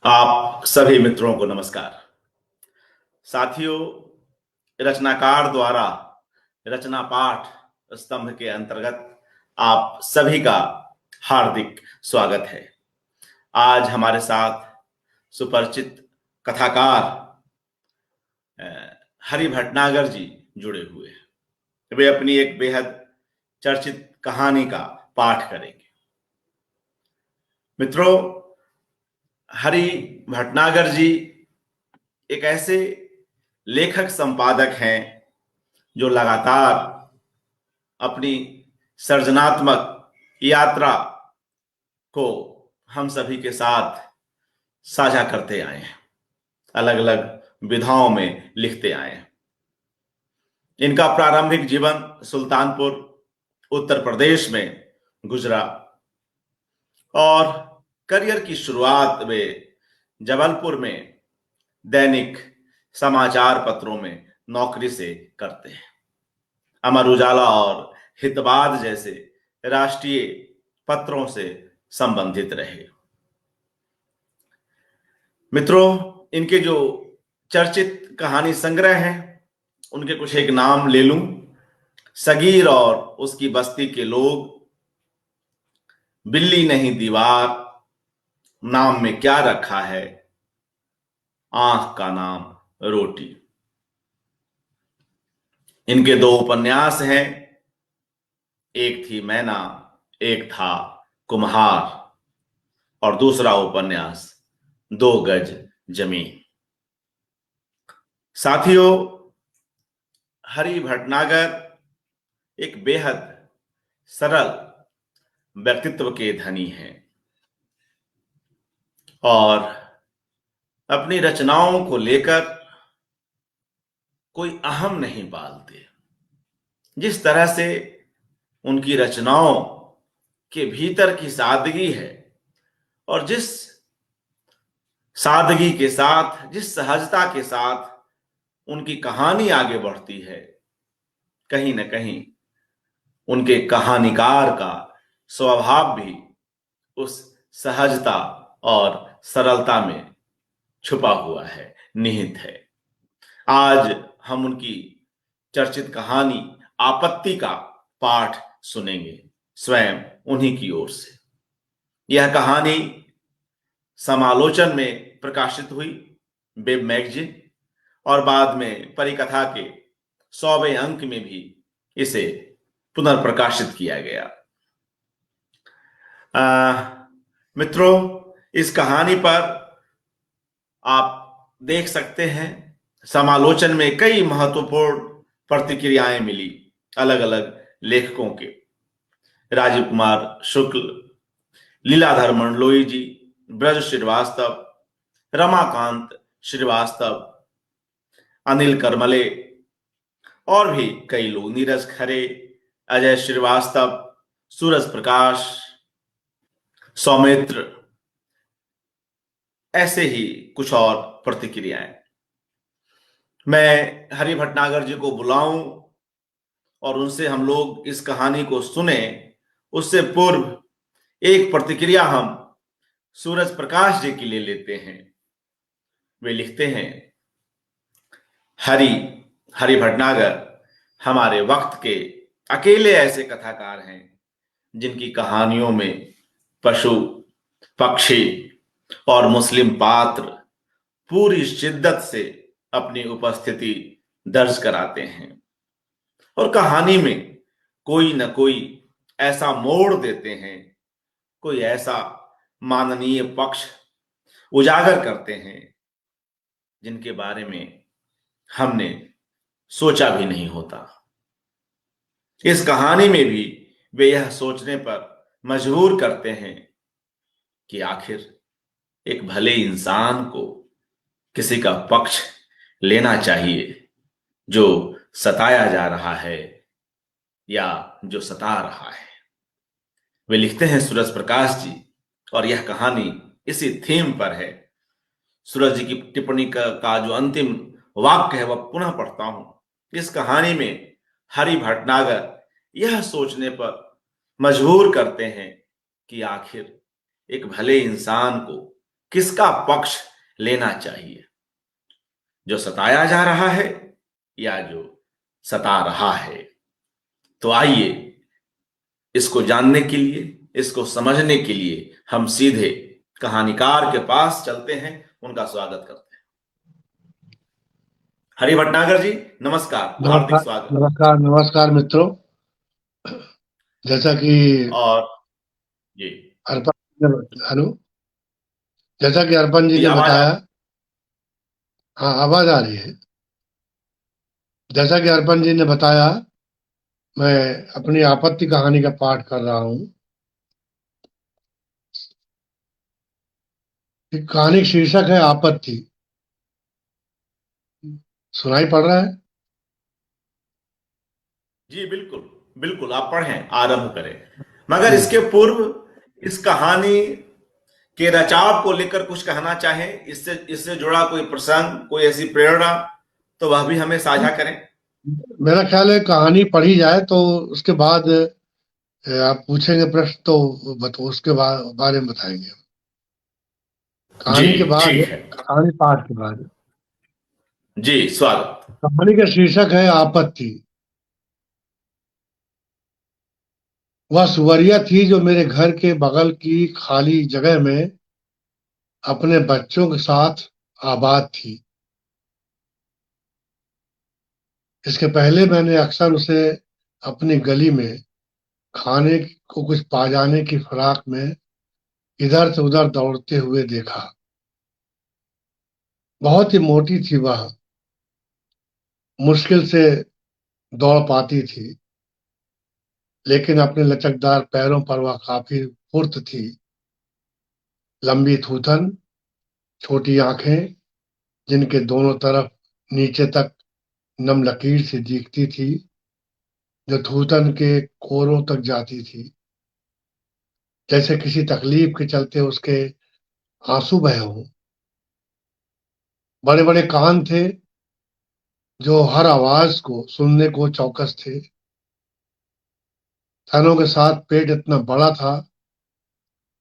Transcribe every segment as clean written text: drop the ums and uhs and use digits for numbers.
आप सभी मित्रों को नमस्कार। साथियों, रचनाकार द्वारा रचना पाठ स्तंभ के अंतर्गत आप सभी का हार्दिक स्वागत है। आज हमारे साथ सुपरिचित कथाकार अ, हरि भटनागर जी जुड़े हुए हैं। वे अपनी एक बेहद चर्चित कहानी का पाठ करेंगे। मित्रों, हरि भटनागर जी एक ऐसे लेखक संपादक हैं जो लगातार अपनी सर्जनात्मक यात्रा को हम सभी के साथ साझा करते आए हैं, अलग अलग विधाओं में लिखते आए हैं। इनका प्रारंभिक जीवन सुल्तानपुर उत्तर प्रदेश में गुजरा और करियर की शुरुआत वे जबलपुर में दैनिक समाचार पत्रों में नौकरी से करते हैं। अमर उजाला और हितवाद जैसे राष्ट्रीय पत्रों से संबंधित रहे। मित्रों, इनके जो चर्चित कहानी संग्रह हैं उनके कुछ एक नाम ले लूं। सगीर और उसकी बस्ती के लोग, बिल्ली नहीं दीवार, नाम में क्या रखा है, आंख का नाम रोटी। इनके दो उपन्यास हैं, एक थी मैना, एक था कुम्हार और दूसरा उपन्यास 2 गज जमीन। साथियों, हरि भटनागर एक बेहद सरल व्यक्तित्व के धनी हैं और अपनी रचनाओं को लेकर कोई अहम नहीं पालते। जिस तरह से उनकी रचनाओं के भीतर की सादगी है और जिस सादगी के साथ, जिस सहजता के साथ उनकी कहानी आगे बढ़ती है, कहीं ना कहीं उनके कहानीकार का स्वभाव भी उस सहजता और सरलता में छुपा हुआ है, निहित है। आज हम उनकी चर्चित कहानी आपत्ति का पाठ सुनेंगे, स्वयं उन्हीं की ओर से। यह कहानी समालोचन में प्रकाशित हुई, वेब मैगजीन, और बाद में परिकथा के 100वें अंक में भी इसे पुनर्प्रकाशित किया गया। मित्रों, इस कहानी पर आप देख सकते हैं समालोचन में कई महत्वपूर्ण प्रतिक्रियाएं मिली अलग अलग लेखकों के। राजीव कुमार शुक्ल, लीलाधर मंडलोई जी, ब्रज श्रीवास्तव, रमाकांत श्रीवास्तव, अनिल करमले और भी कई लोग, नीरज खरे, अजय श्रीवास्तव, सूरज प्रकाश, सौमित्र, ऐसे ही कुछ और प्रतिक्रियाएं। मैं हरि भटनागर जी को बुलाऊं और उनसे हम लोग इस कहानी को सुने, उससे पूर्व एक प्रतिक्रिया हम सूरज प्रकाश जी की ले लेते हैं। वे लिखते हैं, हरि भटनागर हमारे वक्त के अकेले ऐसे कथाकार हैं जिनकी कहानियों में पशु, पक्षी और मुस्लिम पात्र पूरी शिद्दत से अपनी उपस्थिति दर्ज कराते हैं और कहानी में कोई न कोई ऐसा मोड़ देते हैं, कोई ऐसा माननीय पक्ष उजागर करते हैं जिनके बारे में हमने सोचा भी नहीं होता। इस कहानी में भी वे यह सोचने पर मजबूर करते हैं कि आखिर एक भले इंसान को किसी का पक्ष लेना चाहिए जो सताया जा रहा है या जो सता रहा है। वे लिखते हैं सूरज प्रकाश जी, और यह कहानी इसी थीम पर है। सूरज जी की टिप्पणी का जो अंतिम वाक्य है वह पुनः पढ़ता हूं। इस कहानी में हरि भटनागर यह सोचने पर मजबूर करते हैं कि आखिर एक भले इंसान को किसका पक्ष लेना चाहिए, जो सताया जा रहा है या जो सता रहा है। तो आइए इसको जानने के लिए, इसको समझने के लिए हम सीधे कहानीकार के पास चलते हैं, उनका स्वागत करते हैं। हरि भटनागर जी, नमस्कार, हार्दिक नमस्कार स्वागत। नमस्कार नमस्कार मित्रों। जैसा कि और जी हेलो, जैसा कि अर्पण जी जी, ने आवाज आ बताया। हाँ, आवाज आ रही है। जैसा कि अर्पण जी ने बताया, मैं अपनी आपत्ति कहानी का पाठ कर रहा हूँ। कहानी का शीर्षक है आपत्ति। सुनाई पड़ रहा है? जी बिल्कुल बिल्कुल, आप पढ़ें, आरंभ करें। मगर जी, इसके पूर्व इस कहानी के रचाव को लेकर कुछ कहना चाहें, इससे इससे जुड़ा कोई प्रसंग, कोई ऐसी प्रेरणा, तो वह भी हमें साझा करें। मेरा ख्याल है कहानी पढ़ी जाए तो उसके बाद आप पूछेंगे प्रश्न तो उसके बारे में बताएंगे। जी कहानी के बाद, ठीक है। कहानी पाठ के बाद। जी स्वागत। कहानी का शीर्षक है आपत्ति। वह सुवरिया थी जो मेरे घर के बगल की खाली जगह में अपने बच्चों के साथ आबाद थी। इसके पहले मैंने अक्सर उसे अपनी गली में खाने को कुछ पा जाने की फिराक में इधर से उधर दौड़ते हुए देखा। बहुत ही मोटी थी वह, मुश्किल से दौड़ पाती थी, लेकिन अपने लचकदार पैरों पर वह काफी फुर्त थी। लंबी थूथन, छोटी आंखें जिनके दोनों तरफ नीचे तक नम लकीर सी दिखती थी, जो थूथन के कोरों तक जाती थी, जैसे किसी तकलीफ के चलते उसके आंसू बहे हों। बड़े बड़े कान थे जो हर आवाज को सुनने को चौकस थे। थनों के साथ पेट इतना बड़ा था,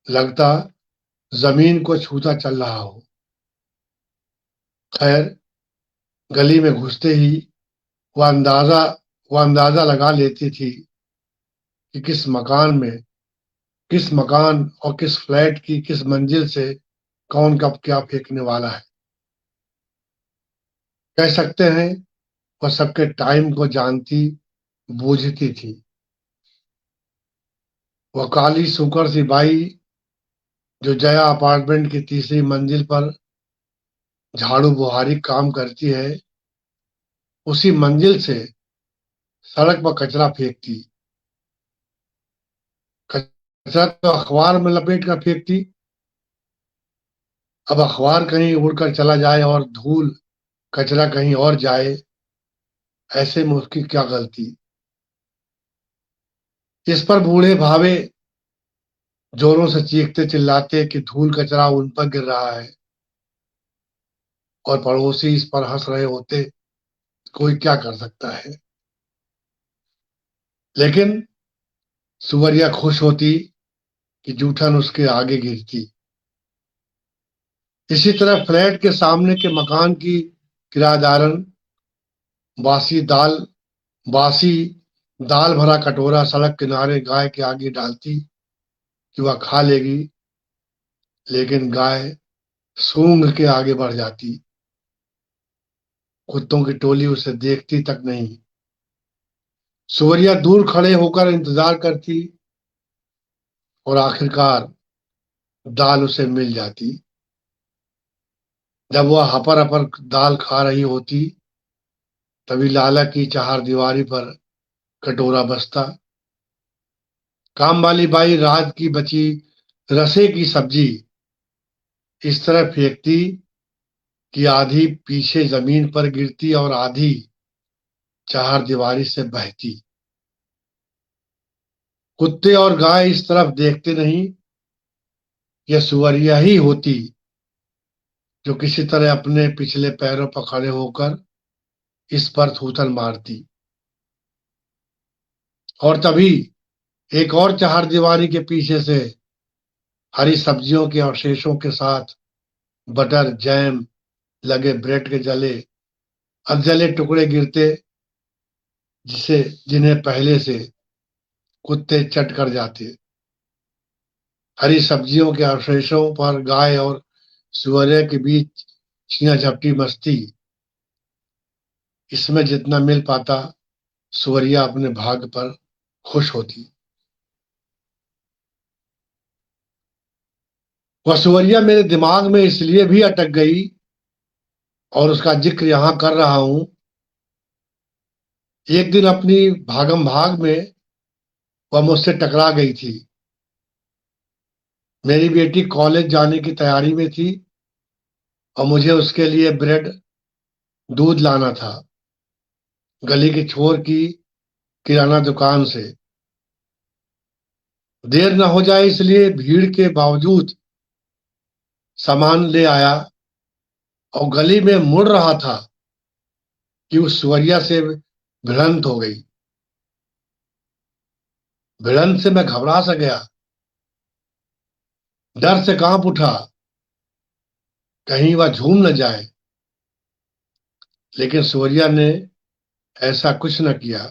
लगता जमीन को छूता चल रहा हो। खैर, गली में घुसते ही वह अंदाजा वह अंदाजा लगा लेती थी कि किस मकान और किस फ्लैट की किस मंजिल से कौन कब क्या फेंकने वाला है। कह सकते हैं वह सबके टाइम को जानती बूझती थी। वह काली सुकर सी बाई जो जया अपार्टमेंट की तीसरी मंजिल पर झाड़ू बुहारी काम करती है, उसी मंजिल से सड़क पर कचरा फेंकती। कचरा तो अखबार में लपेट कर फेंकती। अब अखबार कहीं उड़कर चला जाए और धूल कचरा कहीं और जाए, ऐसे में उसकी क्या गलती। इस पर बूढ़े भावे जोरों से चीखते चिल्लाते कि धूल कचरा उन पर गिर रहा है, और पड़ोसी इस पर हंस रहे होते। कोई क्या कर सकता है। लेकिन सुवरिया खुश होती कि जूठन उसके आगे गिरती। इसी तरह फ्लैट के सामने के मकान की किराएदारन बासी दाल बासी दाल भरा कटोरा सड़क किनारे गाय के आगे डालती कि वह खा लेगी, लेकिन गाय सूंघ के आगे बढ़ जाती। कुत्तों की टोली उसे देखती तक नहीं। सुवरिया दूर खड़े होकर इंतजार करती और आखिरकार दाल उसे मिल जाती। जब वह हपर हपर दाल खा रही होती, तभी लाला की चारदीवारी पर कटोरा बसता। काम वाली बाई रात की बची रसे की सब्जी इस तरह फेंकती कि आधी पीछे जमीन पर गिरती और आधी चारदीवारी से बहती। कुत्ते और गाय इस तरफ देखते नहीं। यह सुवरिया ही होती जो किसी तरह अपने पिछले पैरों पर खड़े होकर इस पर थूथन मारती। और तभी एक और चारदीवारी के पीछे से हरी सब्जियों के अवशेषों के साथ बटर जैम लगे ब्रेड के जले अधजले टुकड़े गिरते, जिसे जिन्हें पहले से कुत्ते चट कर जाते। हरी सब्जियों के अवशेषों पर गाय और सुअर के बीच छीना झपटी मस्ती। इसमें जितना मिल पाता, सुअरिया अपने भाग्य पर खुश होती। वह सुअरिया मेरे दिमाग में इसलिए भी अटक गई और उसका जिक्र यहां कर रहा हूं। एक दिन अपनी भागम भाग में वह मुझसे टकरा गई थी। मेरी बेटी कॉलेज जाने की तैयारी में थी और मुझे उसके लिए ब्रेड दूध लाना था, गली के छोर की किराना दुकान से। देर न हो जाए इसलिए भीड़ के बावजूद सामान ले आया और गली में मुड़ रहा था कि उस सुअरिया से भिड़ंत हो गई। भिड़ंत से मैं घबरा सा गया, डर से कांप उठा, कहीं वह झूम न जाए। लेकिन सुअरिया ने ऐसा कुछ न किया।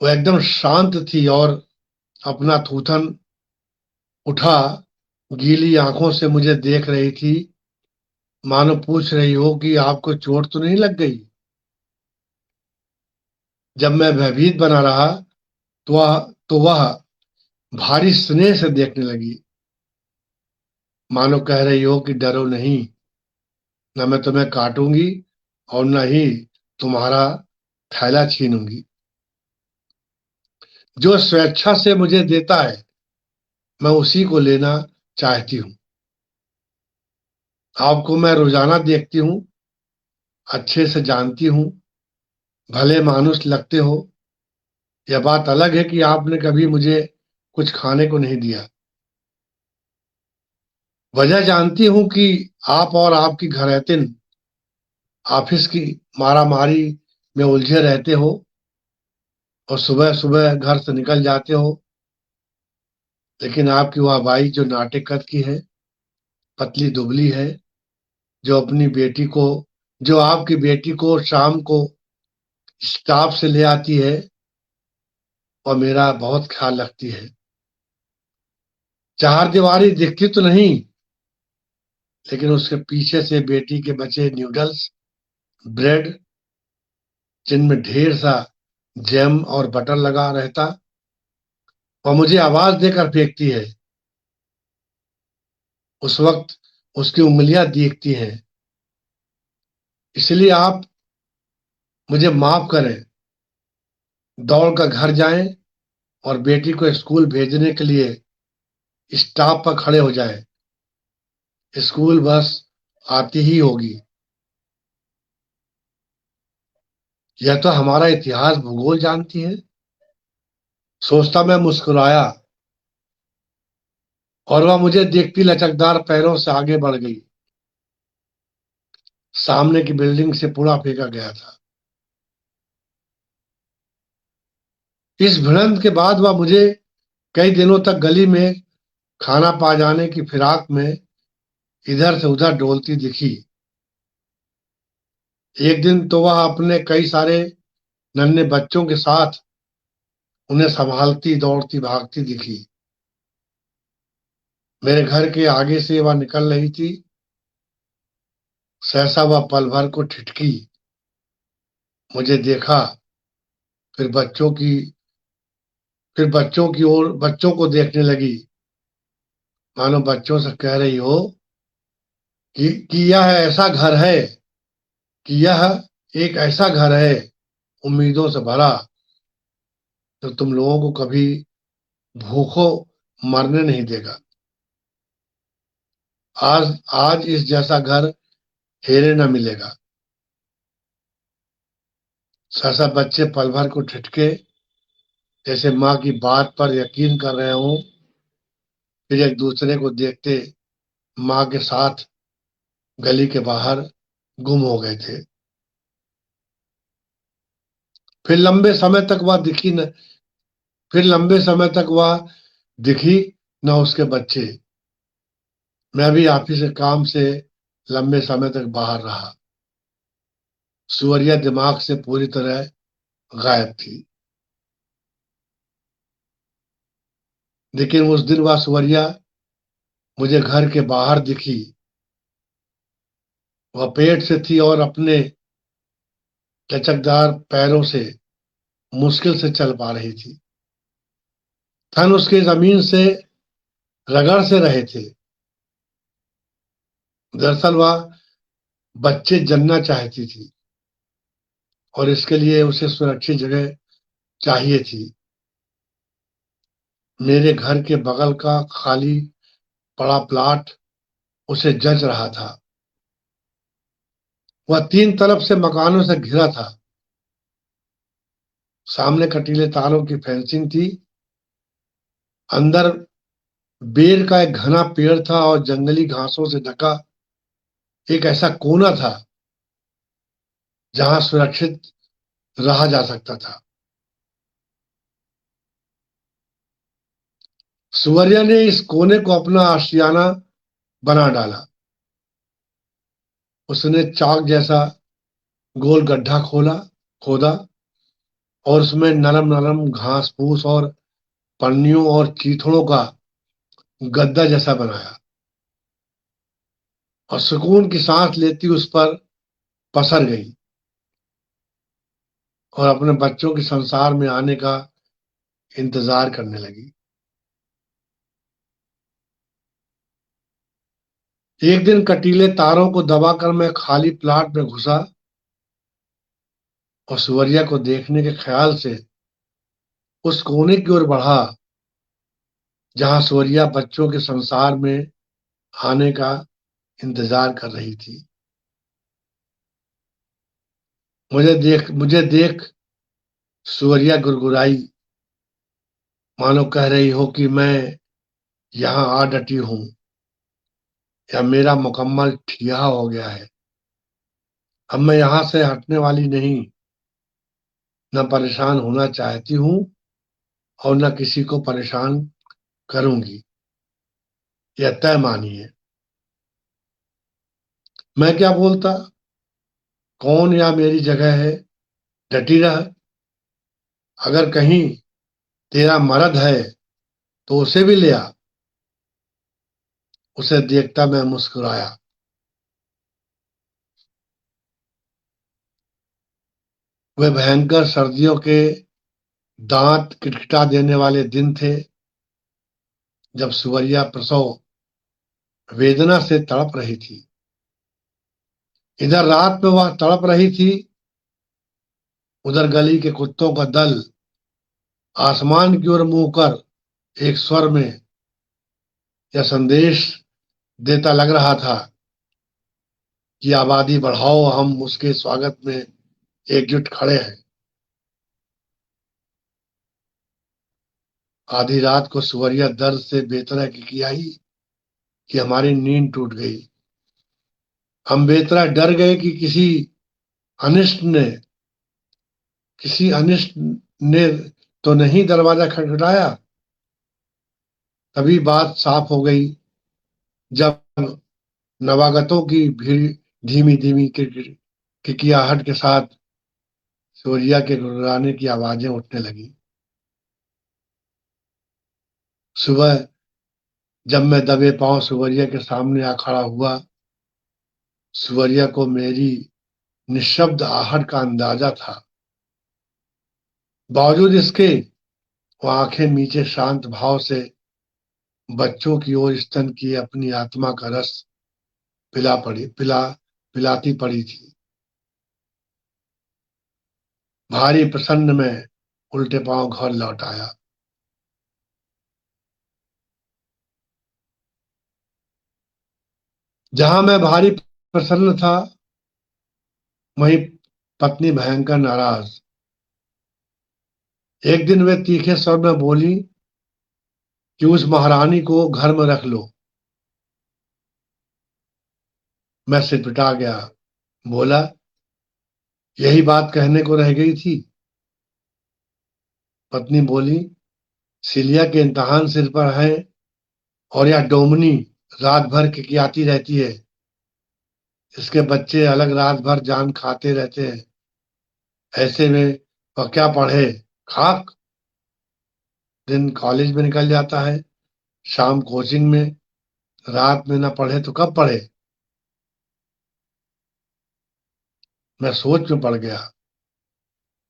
वो एकदम शांत थी और अपना थूथन उठा गीली आंखों से मुझे देख रही थी, मानो पूछ रही हो कि आपको चोट तो नहीं लग गई। जब मैं भयभीत बना रहा तो वह भारी स्नेह से देखने लगी, मानो कह रही हो कि डरो नहीं, न मैं तुम्हें काटूंगी और न ही तुम्हारा थैला छीनूंगी। जो स्वेच्छा से मुझे देता है मैं उसी को लेना चाहती हूँ। आपको मैं रोजाना देखती हूँ, अच्छे से जानती हूँ, भले मानुस लगते हो। यह बात अलग है कि आपने कभी मुझे कुछ खाने को नहीं दिया। वजह जानती हूँ कि आप और आपकी घरैतिन ऑफिस की मारामारी में उलझे रहते हो और सुबह सुबह घर से निकल जाते हो। लेकिन आपकी वह बाई जो नाटे कद की है, पतली दुबली है, जो अपनी बेटी को जो आपकी बेटी को शाम को स्टाफ से ले आती है और मेरा बहुत ख्याल रखती है। चार दीवारी दिखती तो नहीं, लेकिन उसके पीछे से बेटी के बचे न्यूडल्स, ब्रेड जिनमें ढेर सा जैम और बटर लगा रहता, और मुझे आवाज देकर फेंकती है। उस वक्त उसकी उंगलियां दिखती हैं। इसलिए आप मुझे माफ करें, दौड़ कर घर जाएं और बेटी को स्कूल भेजने के लिए स्टॉप पर खड़े हो जाएं। स्कूल बस आती ही होगी। यह तो हमारा इतिहास भूगोल जानती है। सोचता मैं मुस्कुराया और वह मुझे देखती लचकदार पैरों से आगे बढ़ गई। सामने की बिल्डिंग से कूड़ा फेंका गया था। इस भिड़ंत के बाद वह मुझे कई दिनों तक गली में खाना पा जाने की फिराक में इधर से उधर डोलती दिखी। एक दिन तो वह अपने कई सारे नन्हे बच्चों के साथ उन्हें संभालती दौड़ती भागती दिखी। मेरे घर के आगे से वह निकल रही थी। सहसा वह पल भर को ठिठकी, मुझे देखा, फिर बच्चों को देखने लगी, मानो बच्चों से कह रही हो कि यह ऐसा घर है, कि यह एक ऐसा घर है उम्मीदों से भरा, जो तुम लोगों को कभी भूखों मरने नहीं देगा। आज आज इस जैसा घर हेरे न मिलेगा। सहसा बच्चे पल भर को ठिठके, जैसे माँ की बात पर यकीन कर रहे हों। फिर एक दूसरे को देखते माँ के साथ गली के बाहर गुम हो गए थे। फिर लंबे समय तक वह दिखी न फिर लंबे समय तक वह दिखी न उसके बच्चे। मैं भी ऑफिस के काम से लंबे समय तक बाहर रहा। सुवरिया दिमाग से पूरी तरह गायब थी। लेकिन उस दिन वह सुवरिया मुझे घर के बाहर दिखी। वह पेट से थी और अपने लचकदार पैरों से मुश्किल से चल पा रही थी। थन उसके जमीन से रगड़ से रहे थे। दरअसल वह बच्चे जन्ना चाहती थी और इसके लिए उसे सुरक्षित जगह चाहिए थी। मेरे घर के बगल का खाली पड़ा प्लाट उसे जच रहा था। वह तीन तरफ से मकानों से घिरा था। सामने कटीले तारों की फेंसिंग थी। अंदर बेर का एक घना पेड़ था और जंगली घासों से ढका एक ऐसा कोना था जहां सुरक्षित रहा जा सकता था। सुवरिया ने इस कोने को अपना आशियाना बना डाला। उसने चाक जैसा गोल गड्ढा खोदा और उसमें नरम नरम घास फूस और पन्नियों और चीथड़ों का गद्दा जैसा बनाया और सुकून की सांस लेती उस पर पसर गई और अपने बच्चों के संसार में आने का इंतजार करने लगी। एक दिन कटीले तारों को दबाकर मैं खाली प्लाट में घुसा और सुवरिया को देखने के ख्याल से उस कोने की ओर बढ़ा जहां सुवरिया बच्चों के संसार में आने का इंतजार कर रही थी। मुझे देख सुवरिया गुरगुराई, मानो कह रही हो कि मैं यहाँ आ डटी हूं या मेरा मुकम्मल ठिया हो गया है। अब मैं यहाँ से हटने वाली नहीं, न परेशान होना चाहती हूँ और न किसी को परेशान करूंगी, यह तय मानिए। मैं क्या बोलता, कौन या मेरी जगह है, डटी रह। अगर कहीं तेरा मर्द है तो उसे भी ले आ। उसे देखता मैं मुस्कुराया। वे भयंकर सर्दियों के दांत किटकिटा देने वाले दिन थे जब सुवरिया प्रसव वेदना से तड़प रही थी। इधर रात में वह तड़प रही थी, उधर गली के कुत्तों का दल आसमान की ओर मुंह कर एक स्वर में यह संदेश देता लग रहा था कि आबादी बढ़ाओ, हम उसके स्वागत में एकजुट खड़े हैं। आधी रात को सुवरिया दर्द से बेतरह किकियाई कि हमारी नींद टूट गई। हम बेतरह डर गए कि अनिष्ट ने किसी अनिष्ट ने तो नहीं दरवाजा खटखटाया। तभी बात साफ हो गई जब नवागतों की भीड़ धीमी धीमी किकियाहट के साथ सूर्या के गुर्राने की आवाजें उठने लगी। सुबह जब मैं दबे पांव सुवरिया के सामने आ खड़ा हुआ, सुवरिया को मेरी निशब्द आहट का अंदाजा था। बावजूद इसके वो आंखें नीचे शांत भाव से बच्चों की ओर स्तन की अपनी आत्मा का रस पिलाती पड़ी थी। भारी प्रसन्न में उल्टे पांव घर लौट आया। जहां मैं भारी प्रसन्न था, वहीं पत्नी भयंकर नाराज। एक दिन वे तीखे स्वर में बोली कि उस महारानी को घर में रख लो। मैं सिटपटा गया, बोला, यही बात कहने को रह गई थी। पत्नी बोली, सिलिया के इम्तहान सिर पर है और यह डोमनी रात भर किकियाती रहती है, इसके बच्चे अलग रात भर जान खाते रहते हैं। ऐसे में वह क्या पढ़े? खाक। दिन कॉलेज में निकल जाता है, शाम कोचिंग में, रात में ना पढ़े तो कब पढ़े? मैं सोच में पड़ गया।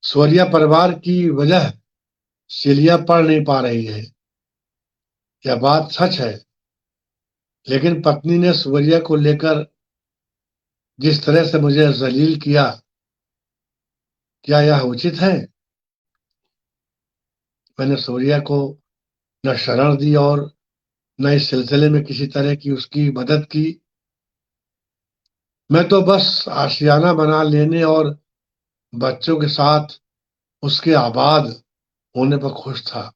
सूर्या परिवार की वजह सिलिया पढ़ नहीं पा रही है, यह बात सच है। लेकिन पत्नी ने सूर्या को लेकर जिस तरह से मुझे जलील किया, क्या यह उचित है? मैंने सूर्या को न शरण दी और न इस सिलसिले में किसी तरह की उसकी मदद की। मैं तो बस आशियाना बना लेने और बच्चों के साथ उसके आबाद होने पर खुश था।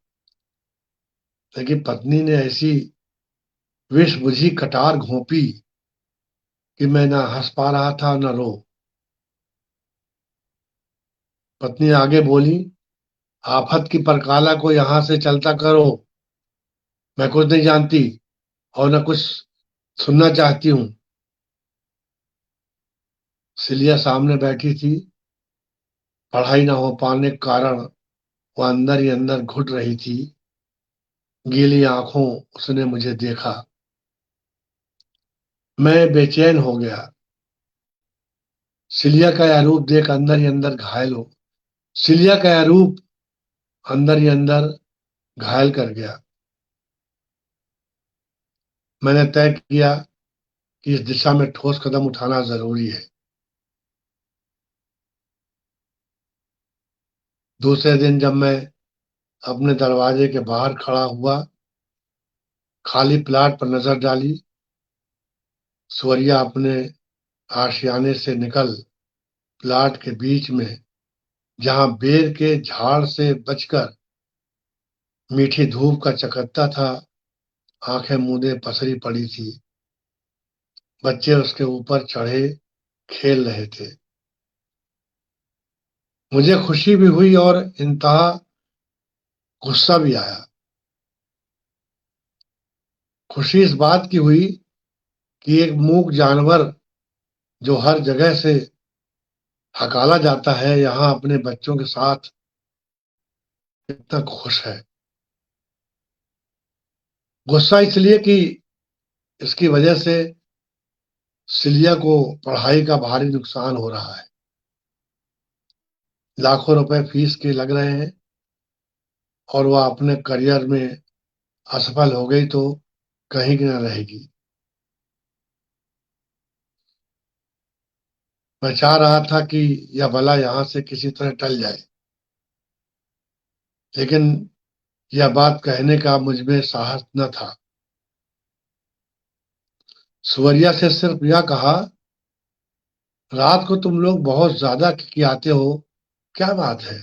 लेकिन पत्नी ने ऐसी विष बुझी कटार घोंपी कि मैं ना हंस पा रहा था न रो। पत्नी आगे बोली, आफत की परकाला को यहां से चलता करो। मैं कुछ नहीं जानती और न कुछ सुनना चाहती हूँ। सिलिया सामने बैठी थी। पढ़ाई न हो पाने के कारण वह अंदर ही अंदर घुट रही थी। गीली आंखों उसने मुझे देखा। मैं बेचैन हो गया। सिलिया का यह रूप देख अंदर ही अंदर घायल हो सिलिया का यह रूप अंदर ही अंदर घायल कर गया। मैंने तय किया कि इस दिशा में ठोस कदम उठाना जरूरी है। दूसरे दिन जब मैं अपने दरवाजे के बाहर खड़ा हुआ, खाली प्लाट पर नजर डाली, सूर्या अपने आशियाने से निकल प्लाट के बीच में, जहां बेर के झाड़ से बचकर मीठी धूप का चकत्ता था, आंखें मूंदे पसरी पड़ी थी। बच्चे उसके ऊपर चढ़े खेल रहे थे। मुझे खुशी भी हुई और इंतहा गुस्सा भी आया। खुशी इस बात की हुई कि एक मूक जानवर जो हर जगह से हकाला जाता है, यहाँ अपने बच्चों के साथ इतना खुश है। गुस्सा इसलिए कि इसकी वजह से सिलिया को पढ़ाई का भारी नुकसान हो रहा है। लाखों रुपए फीस के लग रहे हैं और वह अपने करियर में असफल हो गई तो कहीं की न रहेगी। मैं चाह रहा था कि यह भला यहाँ से किसी तरह टल जाए, लेकिन यह बात कहने का मुझमें साहस न था। सुवरिया से सिर्फ यह कहा, रात को तुम लोग बहुत ज्यादा किकियाते हो, क्या बात है?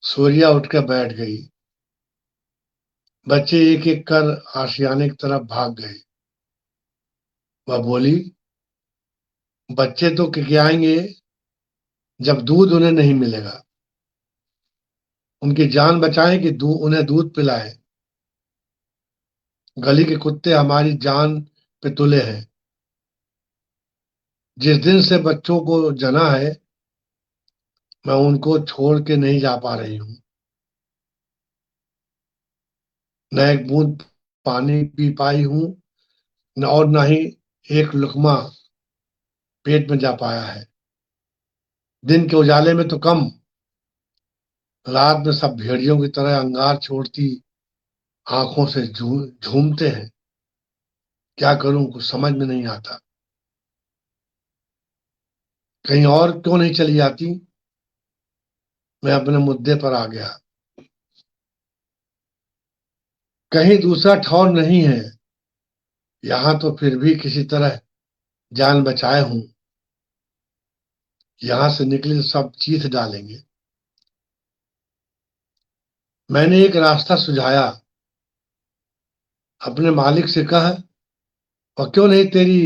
सूर्या उठकर बैठ गई। बच्चे एक एक कर आशियाने की तरफ भाग गए। वह बोली, बच्चे तो किकियाएंगे जब दूध उन्हें नहीं मिलेगा। उनकी जान बचाएं कि उन्हें दूध पिलाएं। गली के कुत्ते हमारी जान पे तुले हैं। जिस दिन से बच्चों को जना है, मैं उनको छोड़ के नहीं जा पा रही हूँ। न एक बूंद पानी पी पाई हूँ, न और न ही एक लुकमा पेट में जा पाया है। दिन के उजाले में तो कम, रात में सब भेड़ियों की तरह अंगार छोड़ती आंखों से झूमते हैं। क्या करूं, कुछ समझ में नहीं आता। कहीं और क्यों नहीं चली जाती? मैं अपने मुद्दे पर आ गया। कहीं दूसरा ठौर नहीं है। यहाँ तो फिर भी किसी तरह जान बचाए हूं। यहाँ से निकले तो सब चीथ डालेंगे। मैंने एक रास्ता सुझाया, अपने मालिक से कह, और क्यों नहीं तेरी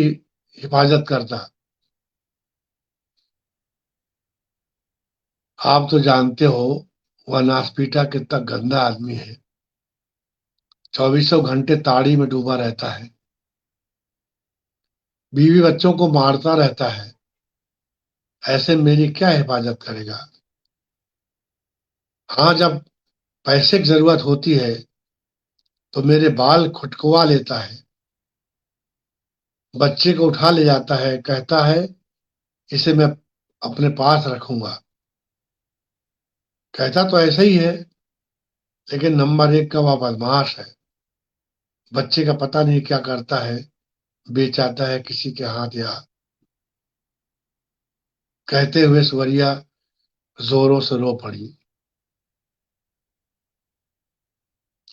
हिफाजत करता? आप तो जानते हो वह नासपीटा कितना गंदा आदमी है। चौबीसों घंटे ताड़ी में डूबा रहता है, बीवी बच्चों को मारता रहता है। ऐसे मेरी क्या हिफाजत करेगा? हाँ, जब पैसे की जरूरत होती है तो मेरे बाल खुटकवा लेता है, बच्चे को उठा ले जाता है, कहता है इसे मैं अपने पास रखूंगा। कहता तो ऐसा ही है, लेकिन नंबर एक का वह बदमाश है। बच्चे का पता नहीं क्या करता है, बेच आता है किसी के हाथ या। कहते हुए सुवरिया जोरों से रो पड़ी।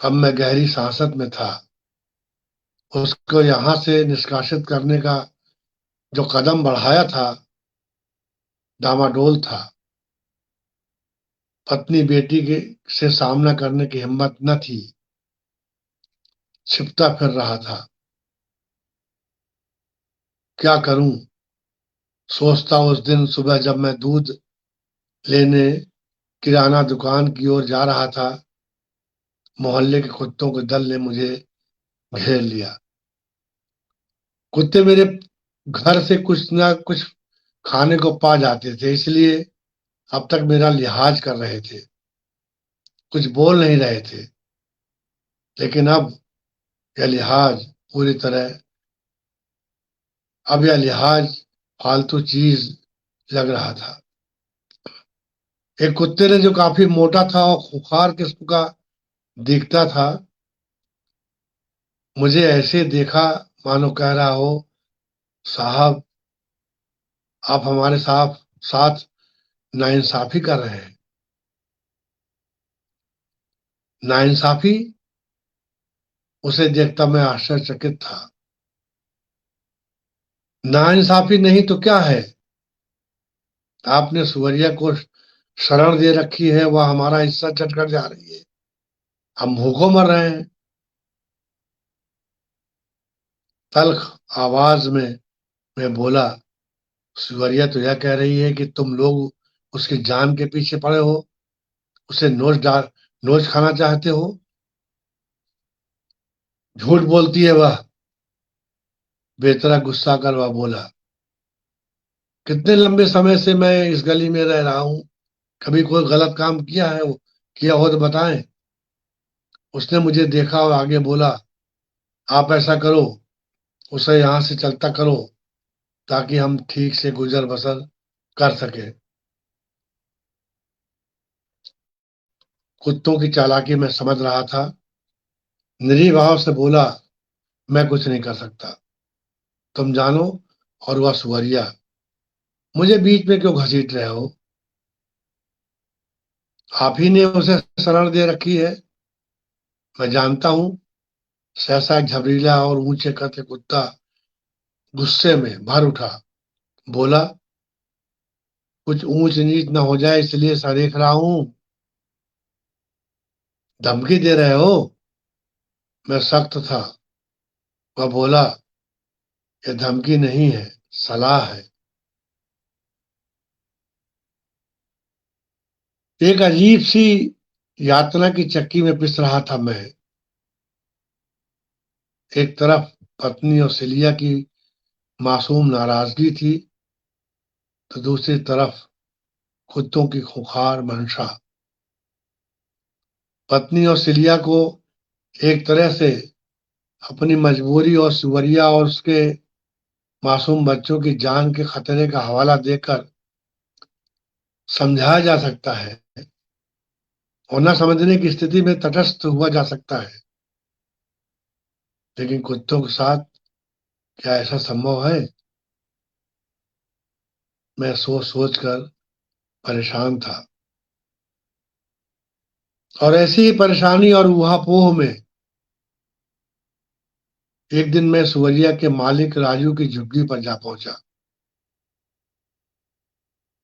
अब मैं गहरी सांसत में था। उसको यहां से निष्कासित करने का जो कदम बढ़ाया था, डामाडोल था। पत्नी बेटी के से सामना करने की हिम्मत न थी, छिपता फिर रहा था। क्या करूं? सोचता उस दिन सुबह जब मैं दूध लेने किराना दुकान की ओर जा रहा था, मोहल्ले के कुत्तों के दल ने मुझे घेर लिया। कुत्ते मेरे घर से कुछ ना कुछ खाने को पा जाते थे, इसलिए अब तक मेरा लिहाज कर रहे थे, कुछ बोल नहीं रहे थे। लेकिन यह लिहाज पूरी तरह अब यह लिहाज फालतू चीज लग रहा था। एक कुत्ते ने जो काफी मोटा था और खूंखार किस्म का दिखता था, मुझे ऐसे देखा मानो कह रहा हो, साहब आप हमारे साथ साथ नाइंसाफी कर रहे हैं। नाइंसाफी? उसे देखता मैं आश्चर्यचकित था। नाइंसाफी नहीं तो क्या है? आपने सुवरिया को शरण दे रखी है, वह हमारा हिस्सा चटकर जा रही है, हम भूखों मर रहे हैं। तल्ख आवाज में मैं बोला, सुवरिया तो यह कह रही है कि तुम लोग उसकी जान के पीछे पड़े हो, उसे नोच खाना चाहते हो। झूठ बोलती है वह, बेतरा गुस्सा कर वह बोला। कितने लंबे समय से मैं इस गली में रह रहा हूँ, कभी कोई गलत काम किया हो तो बताएं। उसने मुझे देखा और आगे बोला, आप ऐसा करो, उसे यहाँ से चलता करो ताकि हम ठीक से गुजर बसर कर सके। कुत्तों की चालाकी में समझ रहा था। निरी भाव से बोला, मैं कुछ नहीं कर सकता, तुम जानो। और वह सुवरिया, मुझे बीच में क्यों घसीट रहे हो? आप ही ने उसे शरण दे रखी है। मैं जानता हूँ। सहसा एक झबरीला और ऊंचे कद का कुत्ता गुस्से में भर उठा, बोला, कुछ ऊंच नीच न हो जाए इसलिए सरेख रहा हूँ। धमकी दे रहे हो? मैं सख्त था। वह बोला, यह धमकी नहीं है, सलाह है। एक अजीब सी यातना की चक्की में पिस रहा था मैं। एक तरफ पत्नी और सिलिया की मासूम नाराजगी थी, तो दूसरी तरफ कुत्तों की खूंखार मंशा। पत्नी और सिलिया को एक तरह से अपनी मजबूरी और सुवरिया और उसके मासूम बच्चों की जान के खतरे का हवाला देकर समझाया जा सकता है, और न समझने की स्थिति में तटस्थ हुआ जा सकता है। लेकिन कुत्तों के साथ क्या ऐसा संभव है? मैं सोच सोच कर परेशान था। और ऐसी ही परेशानी और ऊहापोह में एक दिन मैं सुवरिया के मालिक राजू की झुग्गी पर जा पहुंचा।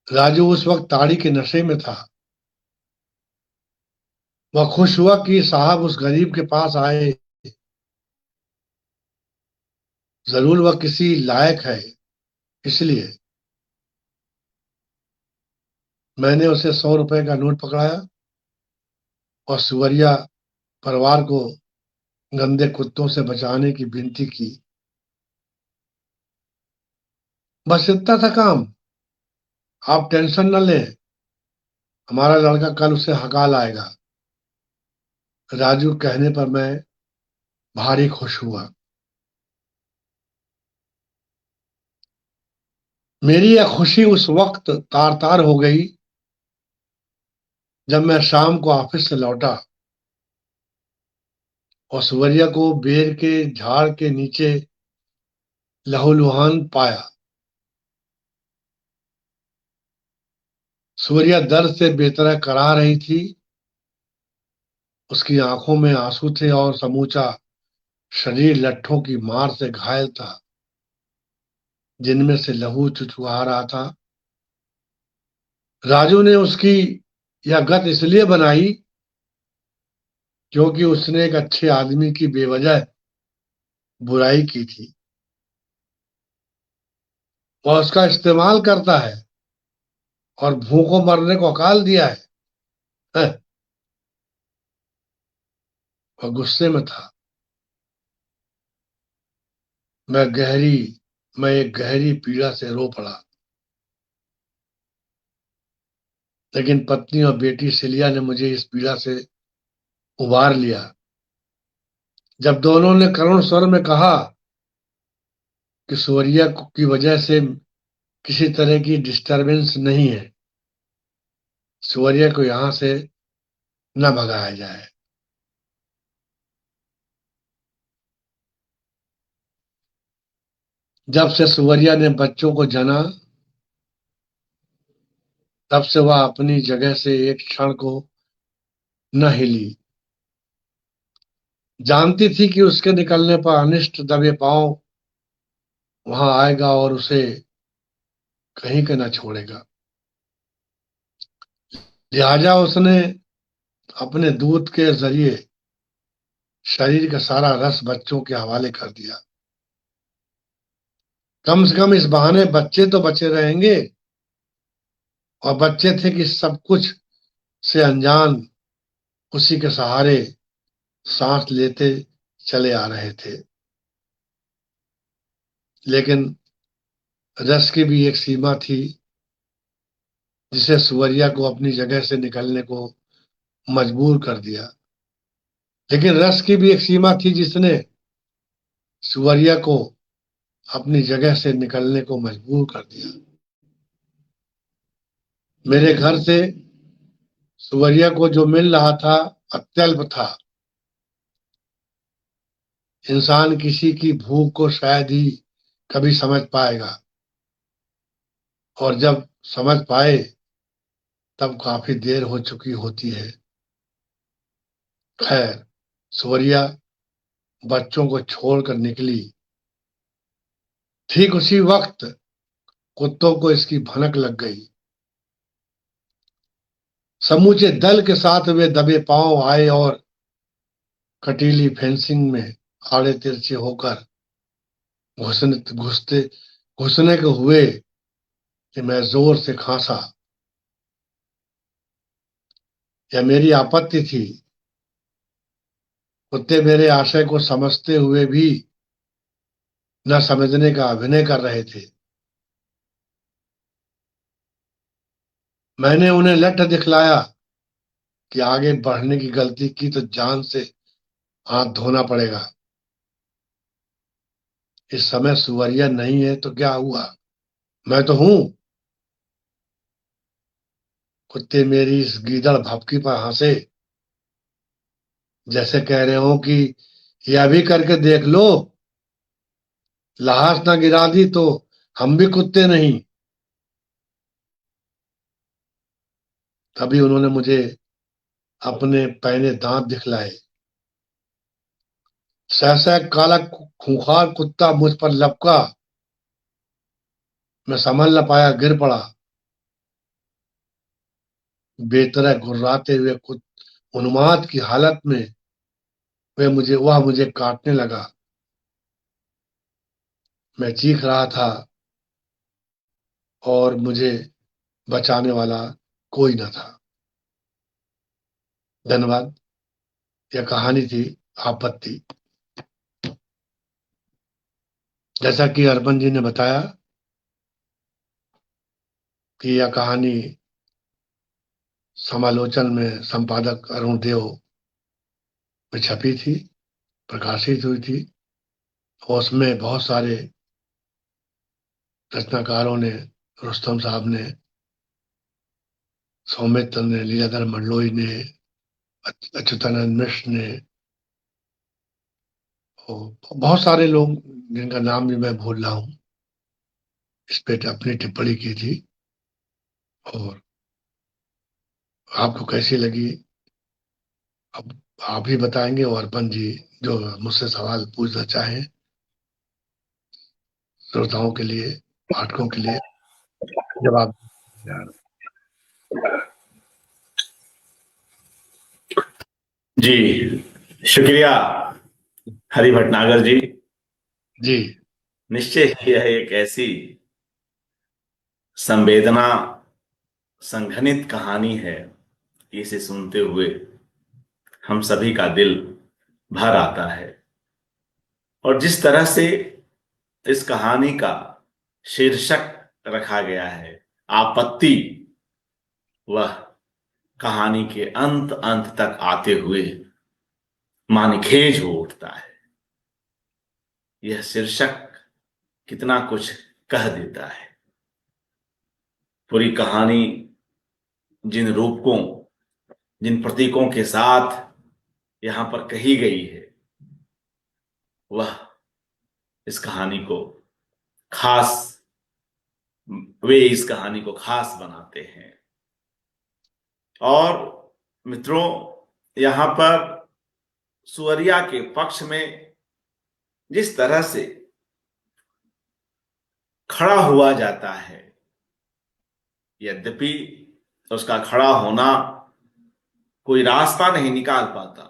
राजू उस वक्त ताड़ी के नशे में था। वह खुश हुआ कि साहब उस गरीब के पास आए, जरूर वह किसी लायक है। इसलिए मैंने उसे 100 रुपए का नोट पकड़ाया और सुवरिया परिवार को गंदे कुत्तों से बचाने की विनती की। बस इतना था काम। आप टेंशन न लें, हमारा लड़का कल उसे हका लाएगा। राजू कहने पर मैं भारी खुश हुआ। मेरी यह खुशी उस वक्त तार तार हो गई जब मैं शाम को ऑफिस से लौटा और सूर्या को बेर के झाड़ के नीचे लहूलुहान पाया। सूर्या दर्द से बेतरह कराह रही थी। उसकी आंखों में आंसू थे और समूचा शरीर लट्ठों की मार से घायल था, जिनमें से लहू चुचुआ रहा था। राजू ने उसकी यह गत इसलिए बनाई क्योंकि उसने एक अच्छे आदमी की बेवजह बुराई की थी। वह उसका इस्तेमाल करता है और भूखों मरने को अकाल दिया है। हैं? वह गुस्से में था। मैं एक गहरी पीड़ा से रो पड़ा। लेकिन पत्नी और बेटी सिलिया ने मुझे इस पीड़ा से उबार लिया। जब दोनों ने करुण स्वर में कहा कि सूर्या की वजह से किसी तरह की डिस्टरबेंस नहीं है, सूर्या को यहां से न भगाया जाए। जब से सूर्या ने बच्चों को जना, तब से वह अपनी जगह से एक क्षण को न हिली। जानती थी कि उसके निकलने पर अनिष्ट दबे पांव वहां आएगा और उसे कहीं के न छोड़ेगा। लिहाजा उसने अपने दूध के जरिए शरीर का सारा रस बच्चों के हवाले कर दिया। कम से कम इस बहाने बच्चे तो बचे रहेंगे। और बच्चे थे कि सब कुछ से अनजान उसी के सहारे सांस लेते चले आ रहे थे। लेकिन रस की भी एक सीमा थी जिसे सुवरिया को अपनी जगह से निकलने को मजबूर कर दिया। लेकिन रस की भी एक सीमा थी जिसने सुवरिया को अपनी जगह से निकलने को मजबूर कर दिया। मेरे घर से सुवरिया को जो मिल रहा था अत्यल्प था। इंसान किसी की भूख को शायद ही कभी समझ पाएगा, और जब समझ पाए तब काफी देर हो चुकी होती है। खैर, सुवरिया बच्चों को छोड़कर निकली। ठीक उसी वक्त कुत्तों को इसकी भनक लग गई। समूचे दल के साथ वे दबे पांव आए और कटीली फेंसिंग में आड़े तिरछे होकर घुसने घुसते घुसने के हुए कि मैं जोर से खांसा। यह मेरी आपत्ति थी। कुत्ते मेरे आशय को समझते हुए भी न समझने का अभिनय कर रहे थे। मैंने उन्हें लठ दिखलाया कि आगे बढ़ने की गलती की तो जान से हाथ धोना पड़ेगा। इस समय सुवरिया नहीं है तो क्या हुआ, मैं तो हूं। कुत्ते मेरी इस गीदड़ भभकी पर हंसे, जैसे कह रहे हो कि यह भी करके देख लो, लाश ना गिरा दी तो हम भी कुत्ते नहीं। तभी उन्होंने मुझे अपने पैने दांत दिखलाए। सहसा एक काला खूंखार कुत्ता मुझ पर लपका। मैं संभल न पाया, गिर पड़ा। बेतरह घुर्राते हुए कुछ उन्माद की हालत में वह मुझे काटने लगा। मैं चीख रहा था और मुझे बचाने वाला कोई न था। धन्यवाद। यह कहानी थी आपत्ति। जैसा कि अर्पण जी ने बताया कि यह कहानी समालोचन में संपादक अरुण देव में छपी थी, प्रकाशित हुई थी, और उसमें बहुत सारे रचनाकारों ने, रुस्तम साहब ने, सौमित्र ने, लीलाधर मंडलोई ने, अच्युतानंद मिश्र ने, और बहुत सारे लोग जिनका नाम भी मैं भूल रहा हूँ, इस पे अपनी टिप्पणी की थी। और आपको कैसी लगी अब आप ही बताएंगे, और अर्पण जी जो मुझसे सवाल पूछना चाहें, श्रोताओं के लिए, पाठकों के लिए जवाब। जी, शुक्रिया हरि भटनागर जी। जी निश्चय ही यह एक ऐसी संवेदना संघनित कहानी है कि इसे सुनते हुए हम सभी का दिल भर आता है। और जिस तरह से इस कहानी का शीर्षक रखा गया है, आपत्ति, वह कहानी के अंत अंत तक आते हुए मानिखेज हो उठता है। यह शीर्षक कितना कुछ कह देता है। पूरी कहानी जिन रूपकों, जिन प्रतीकों के साथ यहां पर कही गई है, वह इस कहानी को खास, वे इस कहानी को खास बनाते हैं। और मित्रों, यहां पर सुवरिया के पक्ष में जिस तरह से खड़ा हुआ जाता है, यद्यपि उसका खड़ा होना कोई रास्ता नहीं निकाल पाता,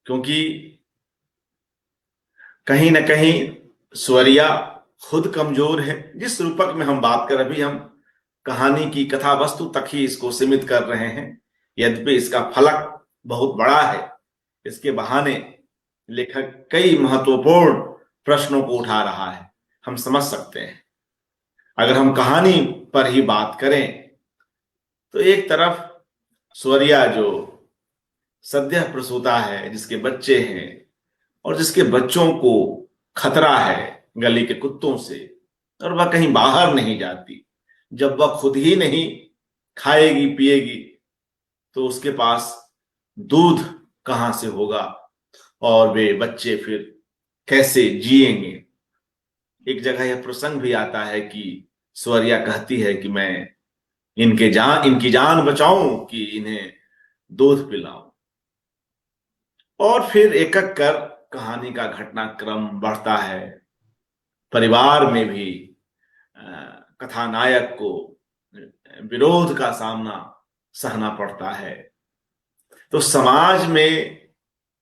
क्योंकि कहीं ना कहीं सुवरिया खुद कमजोर है। जिस रूपक में हम बात कर, अभी हम कहानी की कथा वस्तु तक ही इसको सीमित कर रहे हैं, यद्यपि इसका फलक बहुत बड़ा है। इसके बहाने लेखक कई महत्वपूर्ण प्रश्नों को उठा रहा है, हम समझ सकते हैं। अगर हम कहानी पर ही बात करें तो एक तरफ सुवरिया जो सद्य प्रसूता है, जिसके बच्चे हैं और जिसके बच्चों को खतरा है गली के कुत्तों से, और वह कहीं बाहर नहीं जाती। जब वह खुद ही नहीं खाएगी पिएगी तो उसके पास दूध कहां से होगा, और वे बच्चे फिर कैसे जिएंगे। एक जगह यह प्रसंग भी आता है कि सुवरिया कहती है कि मैं इनकी जान बचाऊं कि इन्हें दूध पिलाऊं। और फिर एक एक कर कहानी का घटनाक्रम बढ़ता है। परिवार में भी कथानायक को विरोध का सामना सहना पड़ता है। तो समाज में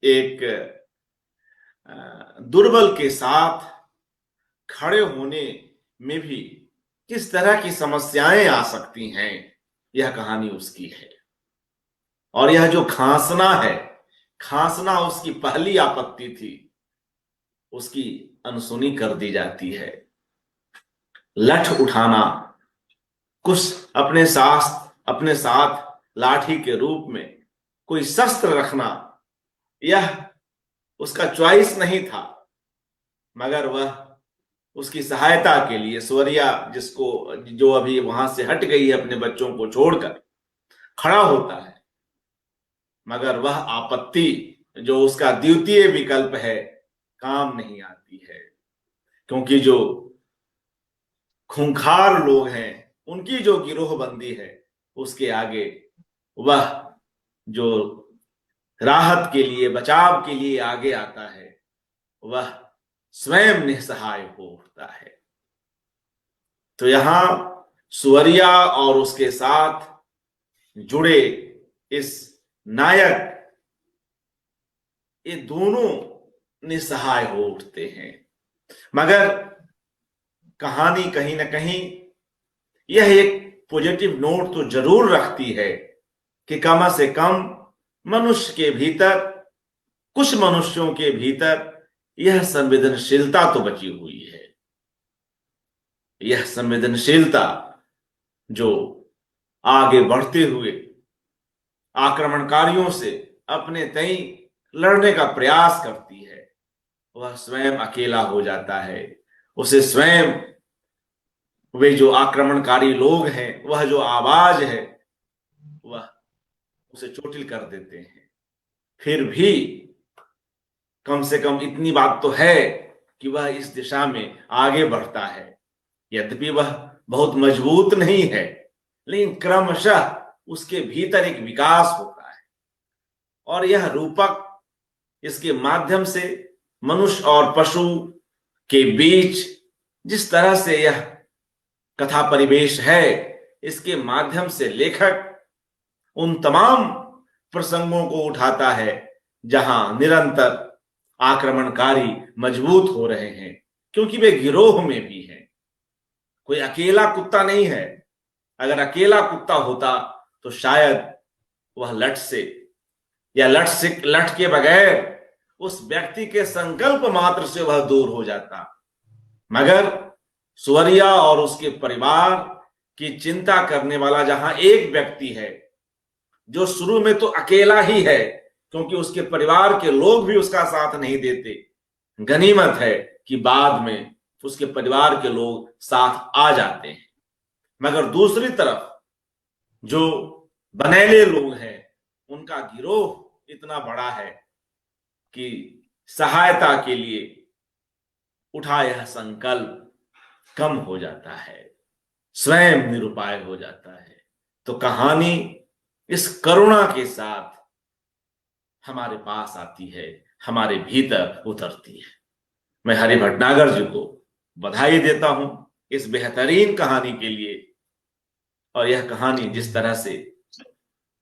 एक दुर्बल के साथ खड़े होने में भी किस तरह की समस्याएं आ सकती हैं, यह कहानी उसकी है। और यह जो खांसना है, खांसना उसकी पहली आपत्ति थी, उसकी अनसुनी कर दी जाती है। लठ उठाना, कुछ अपने साथ लाठी के रूप में कोई शस्त्र रखना, यह उसका चॉइस नहीं था, मगर वह उसकी सहायता के लिए सुवरिया, जो अभी वहां से हट गई है अपने बच्चों को छोड़कर, खड़ा होता है। मगर वह आपत्ति जो उसका द्वितीय विकल्प है, काम नहीं आती है, क्योंकि जो खूंखार लोग हैं, उनकी जो गिरोहबंदी है, उसके आगे वह जो राहत के लिए, बचाव के लिए आगे आता है, वह स्वयं निस्सहाय हो उठता है। तो यहां सुवरिया और उसके साथ जुड़े इस नायक, ये दोनों निस्सहाय हो उठते हैं। मगर कहानी कहीं ना कहीं यह एक पॉजिटिव नोट तो जरूर रखती है कि कम से कम मनुष्य के भीतर, कुछ मनुष्यों के भीतर यह संवेदनशीलता तो बची हुई है। यह संवेदनशीलता जो आगे बढ़ते हुए आक्रमणकारियों से अपने तय लड़ने का प्रयास करती है, वह स्वयं अकेला हो जाता है। उसे स्वयं वे जो आक्रमणकारी लोग हैं, वह जो आवाज है, वह उसे चोटिल कर देते हैं। फिर भी कम से कम इतनी बात तो है कि वह इस दिशा में आगे बढ़ता है। यद्यपि वह बहुत मजबूत नहीं है, लेकिन क्रमशः उसके भीतर एक विकास होता है। और यह रूपक इसके माध्यम से मनुष्य और पशु के बीच जिस तरह से यह कथा परिवेश है, इसके माध्यम से लेखक उन तमाम प्रसंगों को उठाता है जहां निरंतर आक्रमणकारी मजबूत हो रहे हैं, क्योंकि वे गिरोह में भी हैं। कोई अकेला कुत्ता नहीं है। अगर अकेला कुत्ता होता तो शायद वह लठ से या लठ के बगैर उस व्यक्ति के संकल्प मात्र से वह दूर हो जाता। मगर सुवरिया और उसके परिवार की चिंता करने वाला जहां एक व्यक्ति है, जो शुरू में तो अकेला ही है क्योंकि उसके परिवार के लोग भी उसका साथ नहीं देते, गनीमत है कि बाद में उसके परिवार के लोग साथ आ जाते हैं। मगर दूसरी तरफ जो बनेले लोग हैं, उनका गिरोह इतना बड़ा है कि सहायता के लिए उठा यह संकल्प कम हो जाता है, स्वयं निरुपाय हो जाता है। तो कहानी इस करुणा के साथ हमारे पास आती है, हमारे भीतर उतरती है। मैं हरि भटनागर जी को बधाई देता हूं इस बेहतरीन कहानी के लिए। और यह कहानी जिस तरह से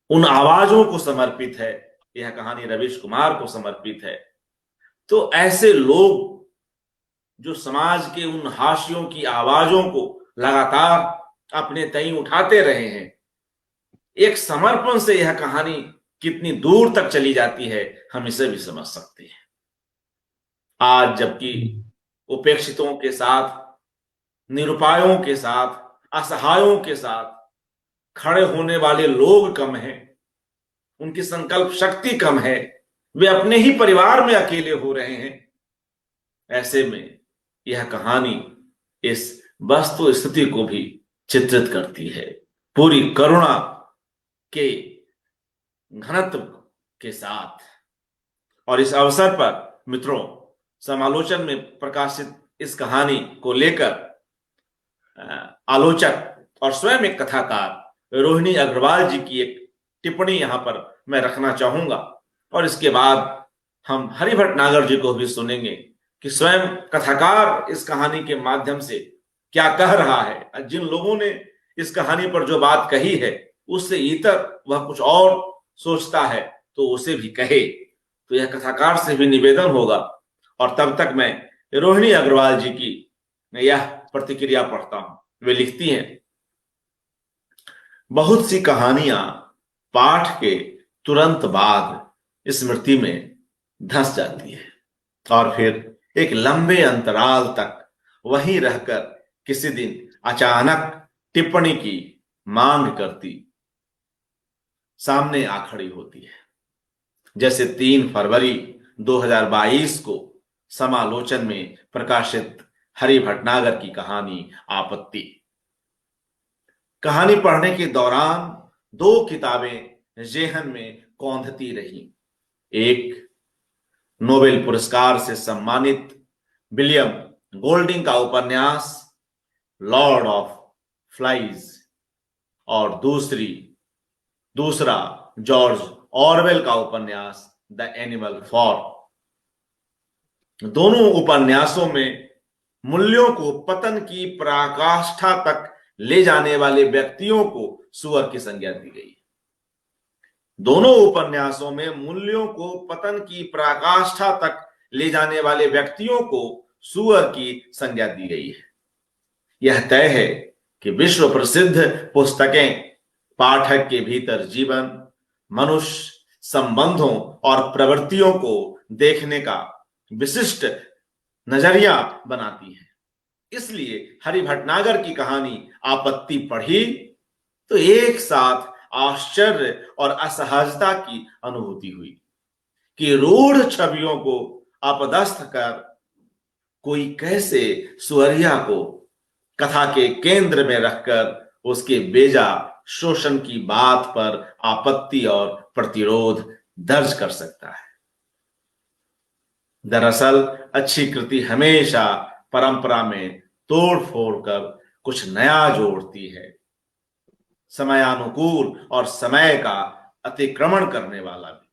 उन आवाजों को समर्पित है, यह कहानी रवीश कुमार को समर्पित है। तो ऐसे लोग जो समाज के उन हाशियों की आवाजों को लगातार अपने तय उठाते रहे हैं, एक समर्पण से यह कहानी कितनी दूर तक चली जाती है, हम इसे भी समझ सकते हैं। आज जबकि उपेक्षितों के साथ, निरुपायों के साथ, असहायों के साथ खड़े होने वाले लोग कम हैं, उनकी संकल्प शक्ति कम है, वे अपने ही परिवार में अकेले हो रहे हैं, ऐसे में यह कहानी इस वस्तु स्थिति को भी चित्रित करती है, पूरी करुणा के घनत्व के साथ। और इस अवसर पर मित्रों, समालोचन में प्रकाशित इस कहानी को लेकर आलोचक और स्वयं एक कथाकार रोहिणी अग्रवाल जी की एक टिप्पणी यहां पर मैं रखना चाहूंगा। और इसके बाद हम हरि भटनागर जी को भी सुनेंगे कि स्वयं कथाकार इस कहानी के माध्यम से क्या कह रहा है। जिन लोगों ने इस कहानी पर जो बात कही है, उससे इतर वह कुछ और सोचता है तो उसे भी कहे। तो यह कथाकार से भी निवेदन होगा। और तब तक मैं रोहिणी अग्रवाल जी की यह प्रतिक्रिया पढ़ता हूं। वे लिखती हैं, बहुत सी कहानियां पाठ के तुरंत बाद स्मृति में धंस जाती है और फिर एक लंबे अंतराल तक वहीं रहकर किसी दिन अचानक टिप्पणी की मांग करती सामने आ खड़ी होती है। जैसे 3 फरवरी 2022 को समालोचन में प्रकाशित हरि भटनागर की कहानी आपत्ति। कहानी पढ़ने के दौरान 2 किताबें जेहन में कौंधती रही। एक नोबेल पुरस्कार से सम्मानित विलियम गोल्डिंग का उपन्यास लॉर्ड ऑफ फ्लाइज और दूसरा जॉर्ज ऑरवेल का उपन्यास द एनिमल फॉर्म। दोनों उपन्यासों में मूल्यों को पतन की पराकाष्ठा तक ले जाने वाले व्यक्तियों को सुअर की संज्ञा दी गई। दोनों उपन्यासों में मूल्यों को पतन की पराकाष्ठा तक ले जाने वाले व्यक्तियों को सुअर की संज्ञा दी गई है। यह तय है कि विश्व प्रसिद्ध पुस्तकें पाठक के भीतर जीवन, मनुष्य संबंधों और प्रवृत्तियों को देखने का विशिष्ट नजरिया बनाती है। इसलिए हरि भटनागर की कहानी आपत्ति पढ़ी तो एक साथ आश्चर्य और असहजता की अनुभूति हुई कि रूढ़ छवियों को अपदस्थ कर कोई कैसे सुअरिया को कथा के केंद्र में रखकर उसके बेजा शोषण की बात पर आपत्ति और प्रतिरोध दर्ज कर सकता है। दरअसल अच्छी कृति हमेशा परंपरा में तोड़ फोड़ कर कुछ नया जोड़ती है, समयानुकूल और समय का अतिक्रमण करने वाला भी।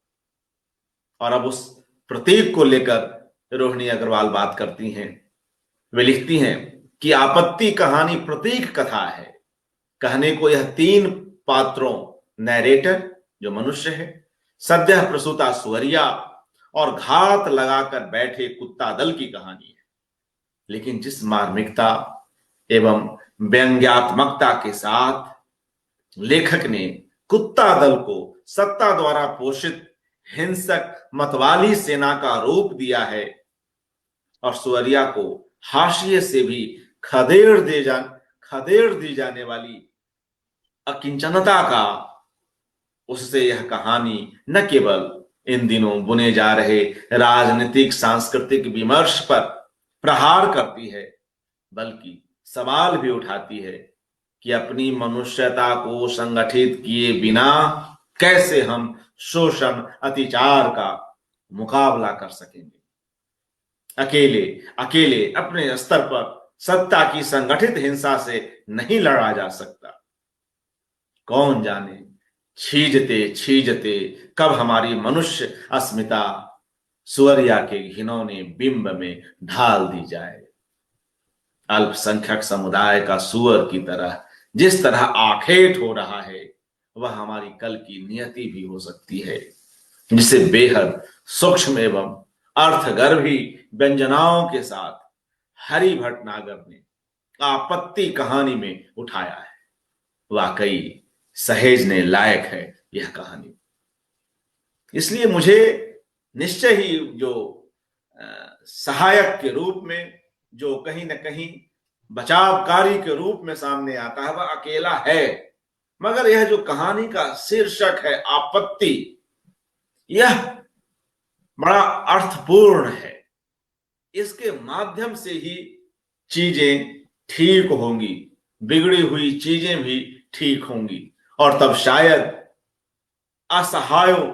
और अब उस प्रतीक को लेकर रोहिणी अग्रवाल बात करती हैं। वे लिखती हैं कि आपत्ति कहानी प्रतीक कथा है। कहने को यह 3 पात्रों, नैरेटर जो मनुष्य है, सद्य प्रसूता सुअरिया और घात लगाकर बैठे कुत्ता दल की कहानी है। लेकिन जिस मार्मिकता एवं व्यंग्यात्मकता के साथ लेखक ने कुत्ता दल को सत्ता द्वारा पोषित हिंसक मतवाली सेना का रूप दिया है और सुअरिया को हाशिए से भी खदेड़ दी जाने वाली अकिंचनता का, उससे यह कहानी न केवल इन दिनों बुने जा रहे राजनीतिक सांस्कृतिक विमर्श पर प्रहार करती है, बल्कि सवाल भी उठाती है कि अपनी मनुष्यता को संगठित किए बिना कैसे हम शोषण अत्याचार का मुकाबला कर सकेंगे। अकेले अकेले अपने स्तर पर सत्ता की संगठित हिंसा से नहीं लड़ा जा सकता। कौन जाने छीजते कब हमारी मनुष्य अस्मिता सुअरिया के घिनौने बिंब में ढाल दी जाए। अल्पसंख्यक समुदाय का सुअर की तरह जिस तरह आखेट हो रहा है, वह हमारी कल की नियति भी हो सकती है, जिसे बेहद सूक्ष्म एवं अर्थगर्भी व्यंजनाओं के साथ हरि भटनागर ने आपत्ति कहानी में उठाया है। वाकई सहेजने लायक है यह कहानी। इसलिए मुझे निश्चय ही जो सहायक के रूप में, जो कहीं न कहीं बचावकारी के रूप में सामने आता है, वह अकेला है। मगर यह जो कहानी का शीर्षक है आपत्ति, यह बड़ा अर्थपूर्ण है। इसके माध्यम से ही चीजें ठीक होंगी, बिगड़ी हुई चीजें भी ठीक होंगी, और तब शायद असहायों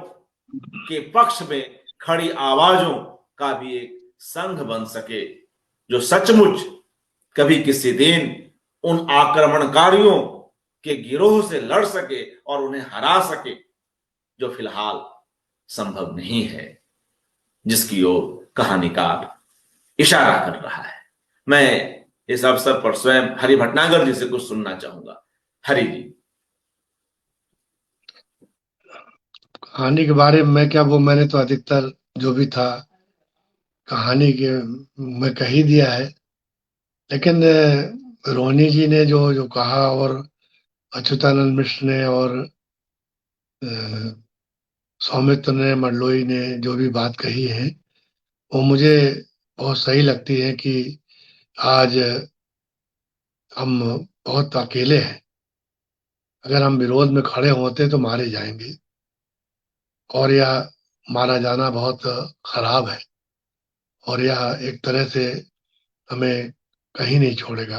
के पक्ष में खड़ी आवाजों का भी एक संघ बन सके, जो सचमुच कभी किसी दिन उन आक्रमणकारियों के गिरोह से लड़ सके और उन्हें हरा सके, जो फिलहाल संभव नहीं है, जिसकी ओर कहानीकार इशारा कर रहा है। मैं इस अवसर पर स्वयं हरि भटनागर जी से कुछ सुनना चाहूंगा। हरि जी। कहानी के बारे में क्या, वो मैंने तो अधिकतर जो भी था कहानी के में कह ही दिया है। लेकिन रोहिणी जी ने जो जो कहा, और अच्युतानंद मिश्र ने और सौमित्र ने, मंडलोई ने जो भी बात कही है, वो मुझे बहुत सही लगती है कि आज हम बहुत अकेले हैं। अगर हम विरोध में खड़े होते तो मारे जाएंगे, और यह मारा जाना बहुत खराब है, और यह एक तरह से हमें कहीं नहीं छोड़ेगा।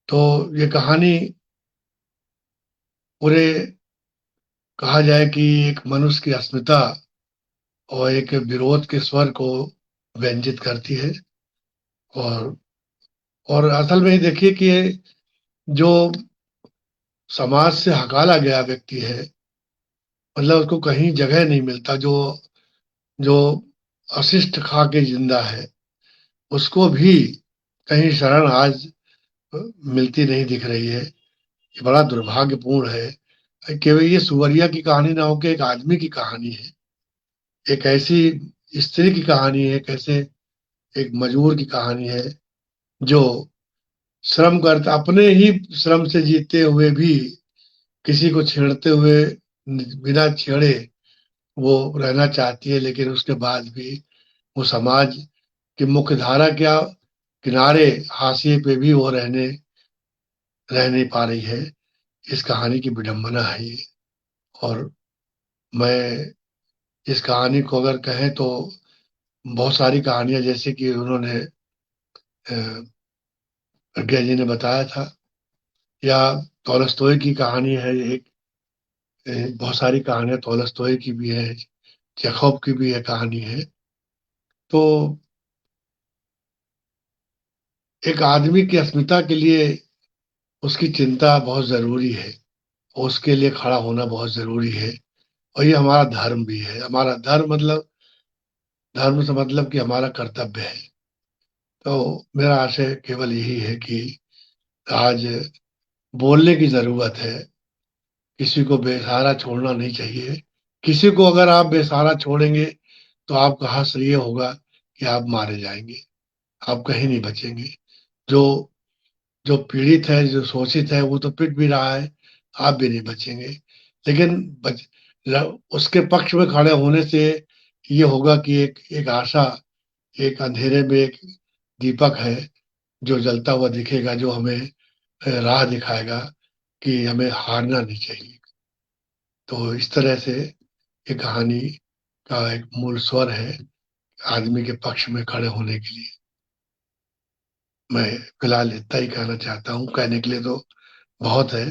तो ये कहानी पूरे कहा जाए कि एक मनुष्य की अस्मिता और एक विरोध के स्वर को व्यंजित करती है। और असल में ही देखिए कि जो समाज से हकाला गया व्यक्ति है, मतलब उसको कहीं जगह नहीं मिलता, जो जो अशिष्ट खा के जिंदा है, उसको भी कहीं शरण आज मिलती नहीं दिख रही है। ये बड़ा दुर्भाग्यपूर्ण है। केवल ये सुवरिया की कहानी ना होकर एक आदमी की कहानी है, एक ऐसी स्त्री की कहानी है, कैसे एक मजदूर की कहानी है जो श्रम करता, अपने ही श्रम से जीते हुए भी किसी को छेड़ते हुए बिना छेड़े वो रहना चाहती है, लेकिन उसके बाद भी वो समाज की मुख्य धारा क्या किनारे हाशिए पे भी वो रह नहीं पा रही है। इस कहानी की विडंबना है ये। और मैं इस कहानी को अगर कहें तो बहुत सारी कहानियां जैसे कि उन्होंने प्रज्ञा जी ने बताया था, या तोलस्तोय की कहानी है एक। बहुत सारी कहानियां तोलस्तोय की भी है, चेखव की भी है कहानी है। तो एक आदमी की अस्मिता के लिए उसकी चिंता बहुत जरूरी है, और उसके लिए खड़ा होना बहुत जरूरी है। और ये हमारा धर्म भी है। हमारा धर्म से मतलब कि हमारा कर्तव्य है। तो मेरा आशय केवल यही है कि आज बोलने की जरूरत है। किसी को बेसहारा छोड़ना नहीं चाहिए। किसी को अगर आप बेसहारा छोड़ेंगे तो आपका हश्र ये होगा कि आप मारे जाएंगे, आप कहीं नहीं बचेंगे। जो जो पीड़ित है, जो शोषित है, वो तो पिट भी रहा है, आप भी नहीं बचेंगे। लेकिन उसके पक्ष में खड़े होने से ये होगा कि एक आशा, एक अंधेरे में एक दीपक है जो जलता हुआ दिखेगा, जो हमें राह दिखाएगा कि हमें हारना नहीं चाहिए। तो इस तरह से ये कहानी का एक मूल स्वर है आदमी के पक्ष में खड़े होने के लिए। मैं फिलहाल इतना ही कहना चाहता हूँ। कहने के लिए तो बहुत है,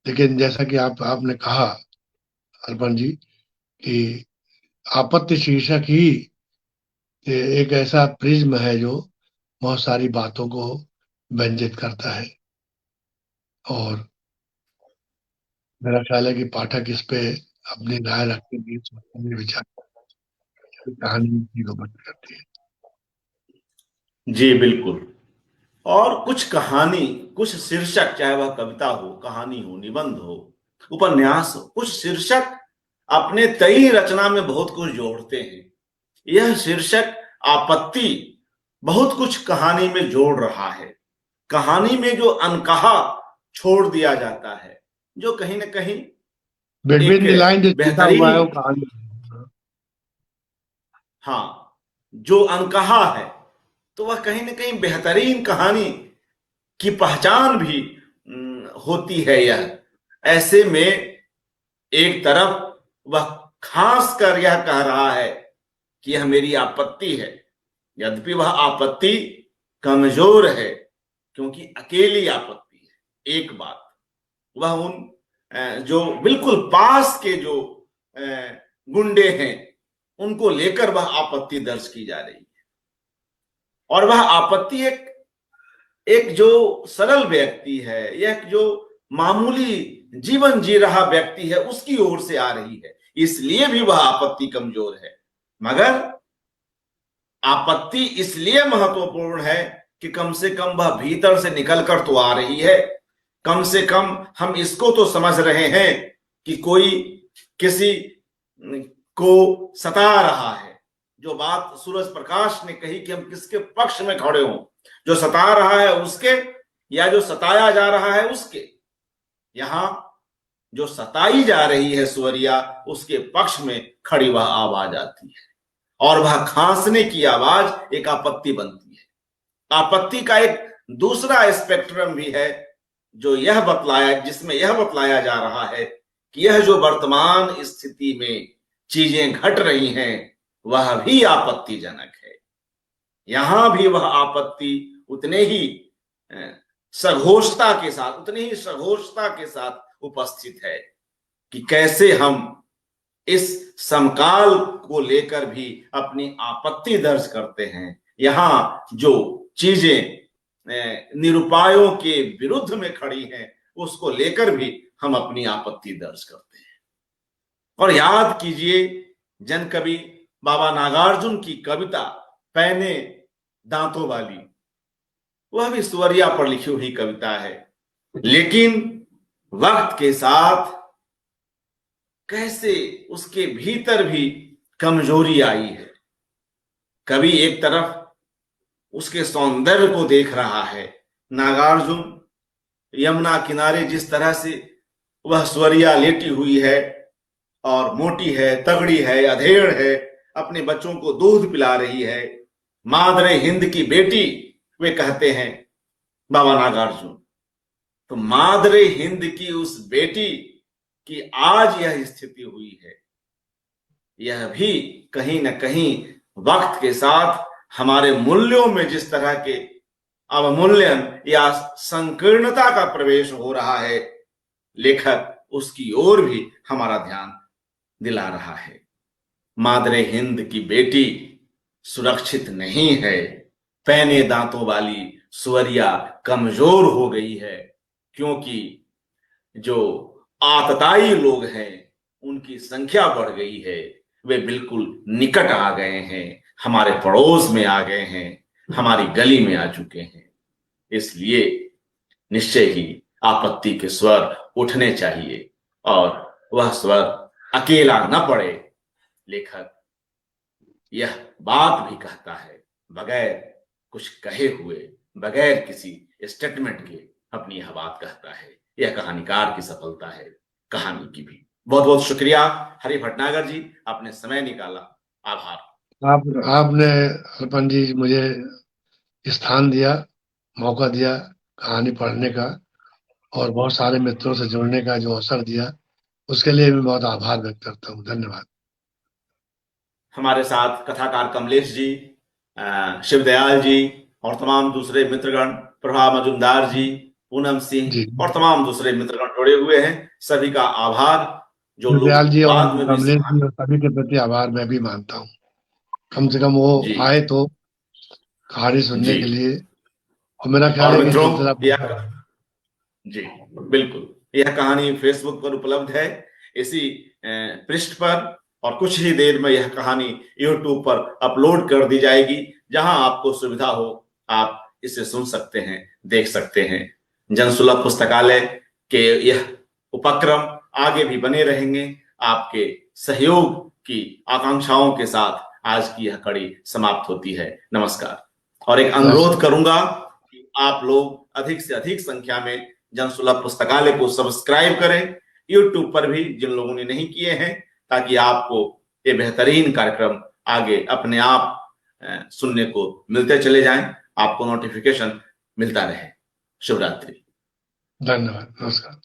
लेकिन जैसा कि आपने कहा अर्पण जी कि आपत्ति शीर्षक ही एक ऐसा प्रिज्म है जो बहुत सारी बातों को व्यंजित करता है। और मेरा ख्याल है कि पाठक इस पे अपनी राय रखते हुए सोचने विचार कहानी इसी को बंद करती है। जी बिल्कुल। और कुछ कहानी, कुछ शीर्षक, चाहे वह कविता हो, कहानी हो, निबंध हो, उपन्यास हो, कुछ शीर्षक अपने तई रचना में बहुत कुछ जोड़ते हैं। यह शीर्षक आपत्ति बहुत कुछ कहानी में जोड़ रहा है। कहानी में जो अनकहा छोड़ दिया जाता है, जो कहीं ना कहीं एक बिटवीन द लाइन जो छूटा हुआ है बेहतरीन, वो कहानी। हाँ, जो अनकहा है, तो वह कहीं ना कहीं बेहतरीन कहानी की पहचान भी होती है। यह ऐसे में एक तरफ वह खास कर यह कह रहा है कि यह मेरी आपत्ति है, यद्यपि वह आपत्ति कमजोर है, क्योंकि अकेली आपत्ति है। एक बात, वह उन जो बिल्कुल पास के जो गुंडे हैं, उनको लेकर वह आपत्ति दर्ज की जा रही है। और वह आपत्ति एक एक जो सरल व्यक्ति है, एक जो मामूली जीवन जी रहा व्यक्ति है, उसकी ओर से आ रही है। इसलिए भी वह आपत्ति कमजोर है। मगर आपत्ति इसलिए महत्वपूर्ण है कि कम से कम वह भीतर से निकल कर तो आ रही है। कम से कम हम इसको तो समझ रहे हैं कि कोई किसी को सता रहा है। जो बात सूरज प्रकाश ने कही कि हम किसके पक्ष में खड़े हों, जो सता रहा है उसके, या जो सताया जा रहा है उसके। यहां जो सताई जा रही है सुवरिया, उसके पक्ष में खड़ी वह आवाज आती है, और वह खांसने की आवाज एक आपत्ति बनती है। आपत्ति का एक दूसरा स्पेक्ट्रम भी है जिसमें यह बतलाया जा रहा है कि यह जो वर्तमान स्थिति में चीजें घट रही हैं, वह भी आपत्तिजनक है। यहां भी वह आपत्ति उतने ही सघोषता के साथ उपस्थित है कि कैसे हम इस समकाल को लेकर भी अपनी आपत्ति दर्ज करते हैं। यहां जो चीजें निरुपायों के विरुद्ध में खड़ी हैं, उसको लेकर भी हम अपनी आपत्ति दर्ज करते हैं। और याद कीजिए जन कवि बाबा नागार्जुन की कविता पैने दांतों वाली, वह भी सुवरिया पर लिखी हुई कविता है। लेकिन वक्त के साथ कैसे उसके भीतर भी कमजोरी आई है। कवि एक तरफ उसके सौंदर्य को देख रहा है। नागार्जुन यमुना किनारे जिस तरह से वह स्वरिया लेटी हुई है, और मोटी है, तगड़ी है, अधेड़ है, अपने बच्चों को दूध पिला रही है, मादरे हिंद की बेटी वे कहते हैं बाबा नागार्जुन। तो मादरे हिंद की उस बेटी की आज यह स्थिति हुई है, यह भी कहीं ना कहीं वक्त के साथ हमारे मूल्यों में जिस तरह के अवमूल्यन या संकीर्णता का प्रवेश हो रहा है, लेखक उसकी ओर भी हमारा ध्यान दिला रहा है। मादरे हिंद की बेटी सुरक्षित नहीं है, पैने दांतों वाली सुवरिया कमजोर हो गई है, क्योंकि जो आतताई लोग हैं उनकी संख्या बढ़ गई है, वे बिल्कुल निकट आ गए हैं, हमारे पड़ोस में आ गए हैं, हमारी गली में आ चुके हैं। इसलिए निश्चय ही आपत्ति के स्वर उठने चाहिए और वह स्वर अकेला न पड़े। लेखक यह बात भी कहता है, बगैर कुछ कहे हुए, बगैर किसी स्टेटमेंट के अपनी यह बात कहता है। यह कहानीकार की सफलता है, कहानी की भी। बहुत बहुत शुक्रिया हरि भटनागर जी, आपने समय निकाला, आभार। आपने अर्पण जी मुझे स्थान दिया, मौका दिया कहानी पढ़ने का और बहुत सारे मित्रों से जुड़ने का जो अवसर दिया, उसके लिए मैं बहुत आभार व्यक्त करता हूँ। धन्यवाद। हमारे साथ कथाकार कमलेश जी, शिवदयाल जी और तमाम दूसरे मित्रगण, प्रभा मजुमदार जी, पूनम सिंह जी और तमाम दूसरे मित्रगण जुड़े हुए हैं। सभी का आभार। जो दयाल लोग जी और बाद में भी कमलेश जी और सभी के प्रति आभार मैं भी मानता हूँ। कम से कम वो जी आए तो कहानी सुनने जी के लिए, और मेरा ख्याल और है कि मित्रों, सिलसिला जी बिल्कुल, यह कहानी फेसबुक पर उपलब्ध है, इसी पृष्ठ पर, और कुछ ही देर में यह कहानी यूट्यूब पर अपलोड कर दी जाएगी। जहां आपको सुविधा हो आप इसे सुन सकते हैं, देख सकते हैं। जनसुलभ पुस्तकालय के यह उपक्रम आगे भी बने रहेंगे। आपके सहयोग की आकांक्षाओं के साथ आज की यह कड़ी समाप्त होती है। नमस्कार। और एक अनुरोध करूंगा कि आप लोग अधिक से अधिक संख्या में जनसुलभ पुस्तकालय को सब्सक्राइब करें, यूट्यूब पर भी जिन लोगों ने नहीं किए हैं, ताकि आपको ये बेहतरीन कार्यक्रम आगे अपने आप सुनने को मिलते चले जाएं, आपको नोटिफिकेशन मिलता रहे। शुभ रात्रि। धन्यवाद। नमस्कार।